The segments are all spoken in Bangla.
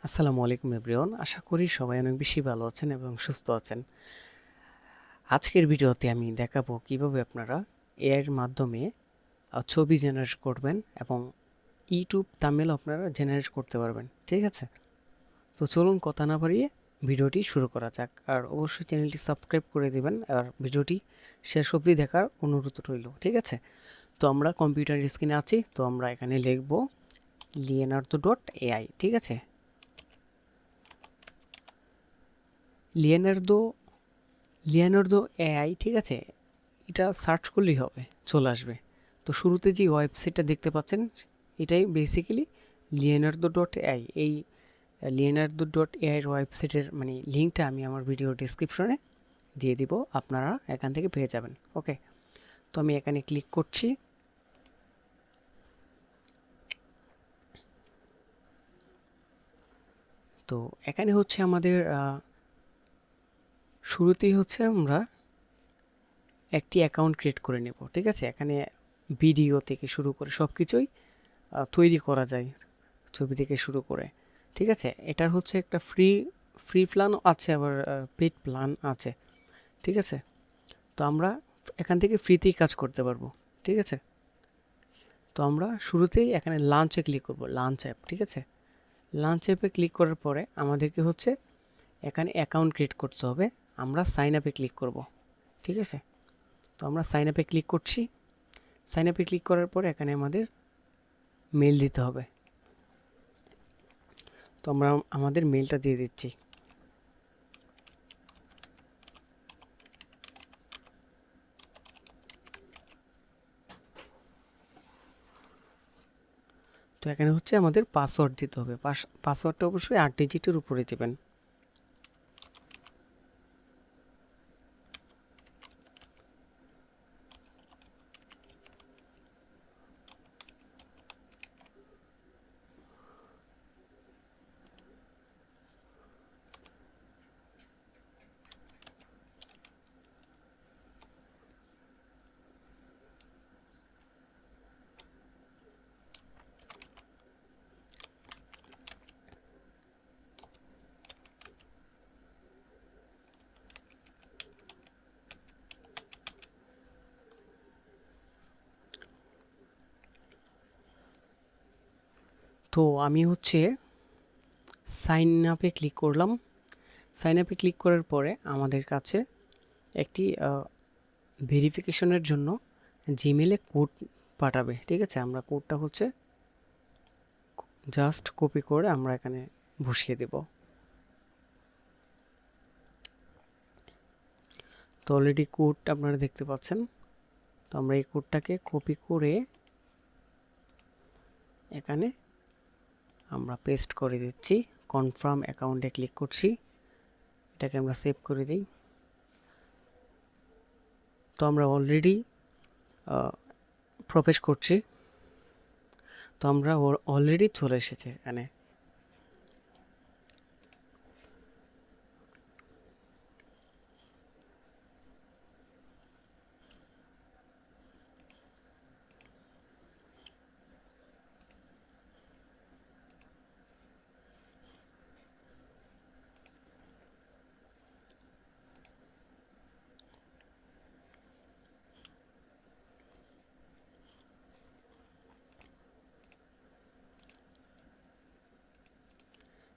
আসসালামু আলাইকুম এভরিওয়ান, আশা করি সবাই অনেক বেশি ভালো আছেন এবং সুস্থ আছেন। আজকের ভিডিওতে আমি দেখাবো কিভাবে আপনারা এআইয়ের মাধ্যমে ছবি জেনারেট করবেন এবং ইউটিউব থাম্বনেল আপনারা জেনারেট করতে পারবেন। ঠিক আছে, তো চলুন কথা না বাড়িয়ে ভিডিওটি শুরু করা যাক। আর অবশ্যই চ্যানেলটি সাবস্ক্রাইব করে দেবেন আর ভিডিওটি শেষ অবধি দেখার অনুরোধ রইল। ঠিক আছে, তো আমরা কম্পিউটার স্ক্রিনে আছি, তো আমরা এখানে লিখব লিওনার্দো.এআই। ঠিক আছে, লিওনার্দো লিওনার্দো এআই। ঠিক আছে, এটা সার্চ করলেই হবে, চলে আসবে। তো শুরুতে যে ওয়েবসাইটটা দেখতে পাচ্ছেন এটাই বেসিক্যালি লিওনার্দো.এআই। এই লিওনার্দো.এআইয়ের ওয়েবসাইটের লিঙ্কটা আমি আমার ভিডিও ডিসক্রিপশনে দিয়ে দিব, আপনারা এখান থেকে পেয়ে যাবেন। ওকে, তো আমি এখানে ক্লিক করছি। তো এখানে হচ্ছে আমাদের শুরুতেই হচ্ছে আমরা একটি অ্যাকাউন্ট ক্রিয়েট করে নেব। ঠিক আছে, এখানে ভিডিও থেকে শুরু করে সব কিছুই তৈরি করা যায়, ছবি থেকে শুরু করে। ঠিক আছে, এটার হচ্ছে একটা ফ্রি প্ল্যান আছে, আবার পেড প্ল্যান আছে। ঠিক আছে, তো আমরা এখান থেকে ফ্রিতেই কাজ করতে পারবো। ঠিক আছে, তো আমরা শুরুতেই এখানে লাঞ্চে ক্লিক করব, লাঞ্চ অ্যাপ। ঠিক আছে, লাঞ্চ অ্যাপে ক্লিক করার পরে আমাদেরকে হচ্ছে এখানে অ্যাকাউন্ট ক্রিয়েট করতে হবে। আমরা সাইন আপে ক্লিক করব। ঠিক আছে, তো আমরা সাইন আপে ক্লিক করছি। সাইন আপে ক্লিক করার পরে এখানে আমাদের মেল দিতে হবে। তো আমরা আমাদের মেলটা দিয়ে দিচ্ছি। তো এখানে হচ্ছে আমাদের পাসওয়ার্ড দিতে হবে। পাসওয়ার্ডটা অবশ্যই 8 ডিজিটের উপরে দেবেন। তো আমি হচ্ছে সাইন আপে ক্লিক করলাম। সাইন আপে ক্লিক করার পরে আমাদের কাছে একটি ভেরিফিকেশনের জন্য জিমেলে কোড পাঠাবে। ঠিক আছে, আমরা কোডটা হচ্ছে জাস্ট কপি করে আমরা এখানে বসিয়ে দেব। তো অলরেডি কোড আপনারা দেখতে পাচ্ছেন। তো আমরা এই কোডটাকে কপি করে এখানে আমরা পেস্ট করে দিচ্ছি। কনফার্ম অ্যাকাউন্টে ক্লিক করছি, এটাকে আমরা সেভ করে দিই। তো আমরা অলরেডি প্রবেশ করছি। তো আমরা অলরেডি চলে এসেছে এখানে।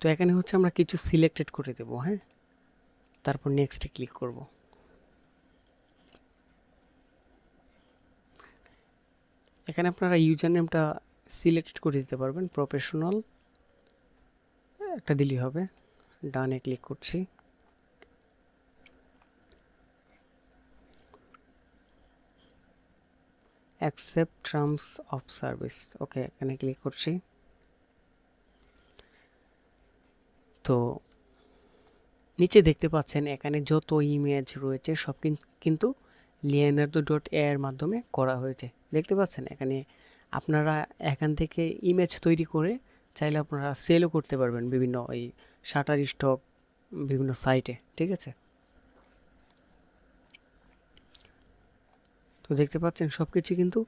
তো এখানে হচ্ছে আমরা কিছু সিলেক্টেড করে দেব। হ্যাঁ, তারপর নেক্সটে ক্লিক করব। এখানে আপনারা ইউজার নেমটা সিলেক্ট করে দিতে পারবেন, প্রফেশনাল একটা দিলেই হবে। ডানে ক্লিক করছি। অ্যাকসেপ্ট টার্মস অফ সার্ভিস, ওকে, এখানে ক্লিক করছি। তো নিচে দেখতে পাচ্ছেন এখানে যত ইমেজ রয়েছে সব কিন্তু লিওনার্দো.এআই এর মাধ্যমে করা হয়েছে। দেখতে পাচ্ছেন এখানে আপনারা এখান থেকে ইমেজ তৈরি করে চাইলে আপনারা সেলও করতে পারবেন বিভিন্ন ওই শাটার স্টক, বিভিন্ন সাইটে। ঠিক আছে, তো দেখতে পাচ্ছেন সব কিছু কিন্তু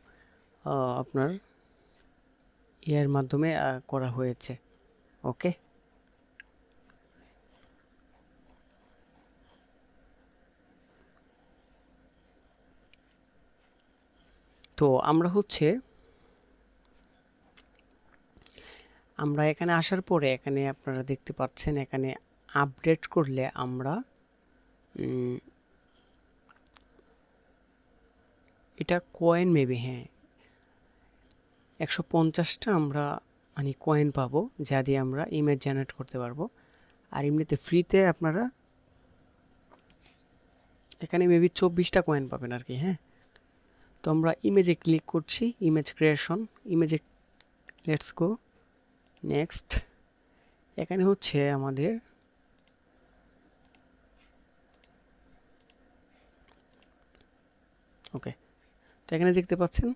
আপনার এআই এর মাধ্যমে করা হয়েছে। ওকে, তো আমরা এখানে আসার পরে এখানে আপনারা দেখতে পাচ্ছেন এখানে আপডেট করলে আমরা এটা কয়েন মেবি, হ্যাঁ 150টা আমরা মানে কয়েন পাবো, যা দিয়ে আমরা ইমেজ জেনারেট করতে পারবো। আর এমনিতে ফ্রিতে আপনারা এখানে মেবি 24টা কয়েন পাবেন আর কি। হ্যাঁ, তো আমরা ইমেজে ক্লিক করছি, ইমেজ ক্রিয়েশন, ইমেজে লেটস গো নেক্সট। এখানে হচ্ছে আমাদের ওকে, তো এখানে দেখতে পাচ্ছেন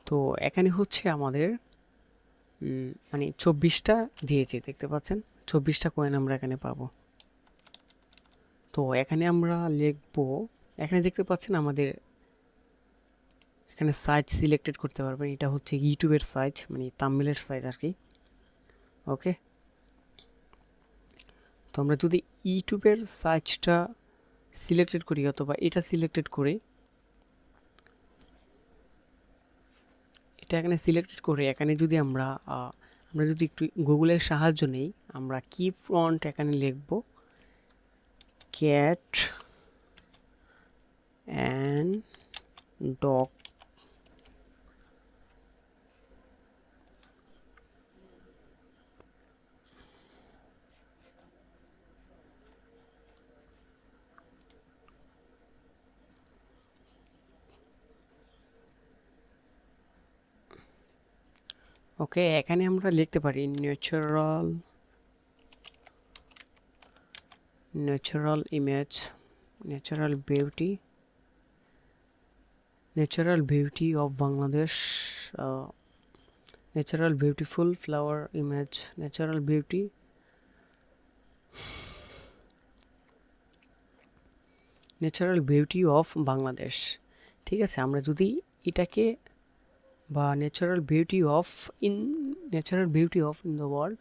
তো এখানে হচ্ছে আমাদের মানে 24টা দিয়েছে, দেখতে পাচ্ছেন 24টা কয়েন আমরা এখানে পাবো। তো এখানে আমরা লিখবো, এখানে দেখতে পাচ্ছেন আমাদের এখানে সাইজ সিলেক্টেড করতে পারবেন, এটা হচ্ছে ইউটিউবের সাইজ মানে থাম্বনেলের সাইজ আর কি। ওকে, তো আমরা যদি ইউটিউবের সাইজটা সিলেক্টেড করি অথবা এটা সিলেক্টেড করি, এটা এখানে সিলেক্টেড করে এখানে যদি আমরা যদি একটু গুগলের সাহায্য নেই, আমরা কি ফন্ট এখানে লিখব ক্যাট অ্যান্ড ডগ, ওকে এখানে আমরা লিখতে পারি natural image, natural beauty of Bangladesh, natural beautiful flower image, natural beauty of Bangladesh. ঠিক আছে, আমরা যদি এটাকে বা natural beauty of in the world,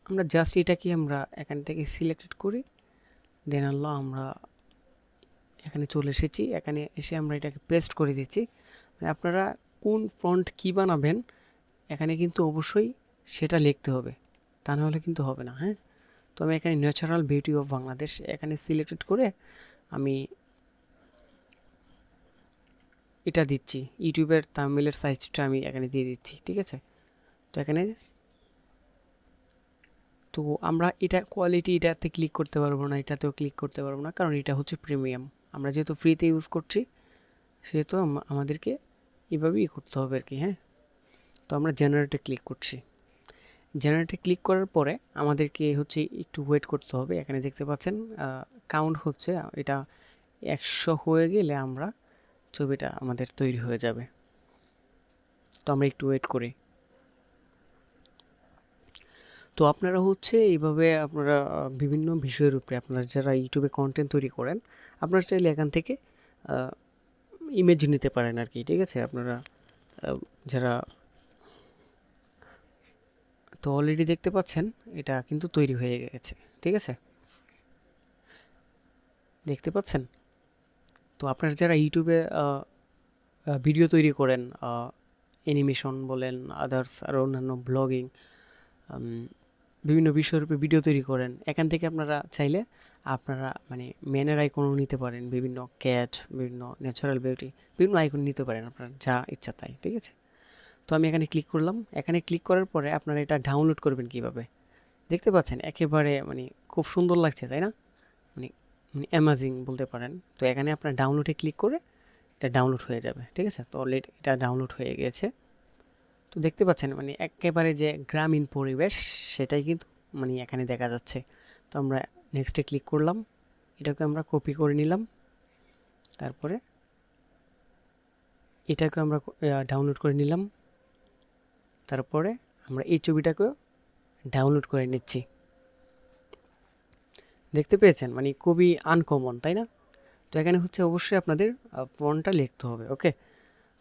আমরা জাস্ট এটাকে আমরা এখান থেকে সিলেক্টেড করি, দেন আল্লাহ আমরা এখানে চলে এসেছি। এখানে এসে আমরা এটাকে পেস্ট করে দিচ্ছি। মানে আপনারা কোন ফন্ট কী বানাবেন এখানে কিন্তু অবশ্যই সেটা লিখতে হবে, তা নাহলে কিন্তু হবে না। হ্যাঁ, তো আমি এখানে ন্যাচারাল বিউটি অফ বাংলাদেশ এখানে সিলেক্টেড করে আমি এটা দিচ্ছি, ইউটিউবের থাম্বনেলের সাইজটা আমি এখানে দিয়ে দিচ্ছি। ঠিক আছে, তো এখানে তো আমরা এটা কোয়ালিটি এটাতে ক্লিক করতে পারবো না, এটাতেও ক্লিক করতে পারবো না, কারণ এটা হচ্ছে প্রিমিয়াম। আমরা যেহেতু ফ্রিতে ইউজ করছি সেহেতু আমাদেরকে এভাবেই করতে হবে আর কি। হ্যাঁ, তো আমরা জেনারেটে ক্লিক করছি। জেনারেটে ক্লিক করার পরে আমাদেরকে হচ্ছে একটু ওয়েট করতে হবে। এখানে দেখতে পাচ্ছেন কাউন্ট হচ্ছে, এটা 100 হয়ে গেলে আমরা ছবিটা আমাদের তৈরি হয়ে যাবে। তো আমরা একটু ওয়েট করি। তো আপনারা হচ্ছে এইভাবে আপনারা বিভিন্ন বিষয়ের উপরে আপনারা যারা ইউটিউবে কন্টেন্ট তৈরি করেন, আপনারা চাইলে এখান থেকে ইমেজ নিতে পারেন আর কি। ঠিক আছে, আপনারা যারা তো অলরেডি দেখতে পাচ্ছেন এটা কিন্তু তৈরি হয়ে গেছে। ঠিক আছে, দেখতে পাচ্ছেন। তো আপনারা যারা ইউটিউবে ভিডিও তৈরি করেন, অ্যানিমেশন বলেন, আদার্স আর অন্যান্য ব্লগিং, বিভিন্ন বিষয়ের উপরে ভিডিও তৈরি করেন, এখান থেকে আপনারা চাইলে আপনারা মানে ম্যানের আইকনও নিতে পারেন, বিভিন্ন ক্যাট, বিভিন্ন ন্যাচারাল বিউটি, বিভিন্ন আইকন নিতে পারেন আপনার যা ইচ্ছা তাই। ঠিক আছে, তো আমি এখানে ক্লিক করলাম। এখানে ক্লিক করার পরে আপনারা এটা ডাউনলোড করবেন কিভাবে দেখতে পাচ্ছেন, একেবারে মানে খুব সুন্দর লাগছে তাই না, মানে অ্যামাজিং বলতে পারেন। তো এখানে আপনার ডাউনলোডে ক্লিক করে এটা ডাউনলোড হয়ে যাবে। ঠিক আছে, তো অলরেডি এটা ডাউনলোড হয়ে গেছে। তো দেখতে পাচ্ছেন মানে একেবারে যে গ্রামীণ পরিবেশ সেটাই কিন্তু মানে এখানে দেখা যাচ্ছে। তো আমরা নেক্সটে ক্লিক করলাম, এটাকে আমরা কপি করে নিলাম, তারপরে এটাকে আমরা ডাউনলোড করে নিলাম, তারপরে আমরা এই ছবিটাকেও ডাউনলোড করে নিচ্ছি। দেখতে পেয়েছেন মানে খুবই আনকমন তাই না। তো এখানে হচ্ছে অবশ্যই আপনাদের ফন্টটা লিখতে হবে। ওকে,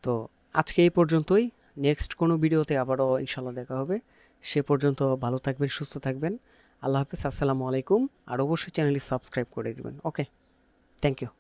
তো আজকে এই পর্যন্তই। নেক্সট কোনো ভিডিওতে আবারও ইনশাল্লাহ দেখা হবে। সে পর্যন্ত ভালো থাকবেন, সুস্থ থাকবেন। আল্লাহ হাফেজ, আসসালামু আলাইকুম। আর অবশ্যই চ্যানেলটি সাবস্ক্রাইব করে দিবেন। ওকে, থ্যাংক ইউ।